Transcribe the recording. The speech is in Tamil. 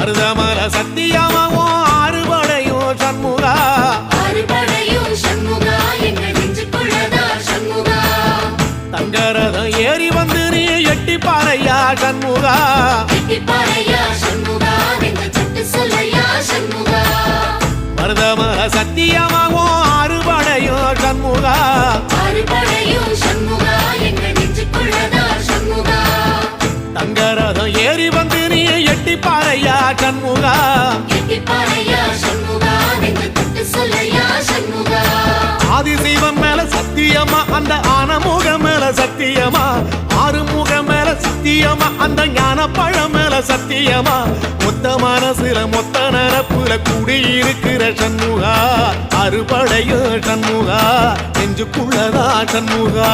மருதமல சத்தியமாவோ அறுபடையும் சண்முகா தங்கரதம் ஏறி வந்து நீ எட்டி பாறையா சண்முகா மருதமல சத்தியமாவோ அறுபடையும் சண்முகா தங்கரதம் ஏறி வந்து நீ எட்டி பாறையா சண்முகா ஆதிசைவம் மேல சத்தியமா அந்த ஆனமுகம் மேல சத்தியமா ஆறுமுகம் மேல சத்தியமா அந்த ஞான பழம் மேல சத்தியமா மொத்த மனசுல மொத்த நரப்புல குடியிருக்கிற சண்முகா அறுபடையும் சண்முகா நெஞ்சுக்குள்ளதா சண்முகா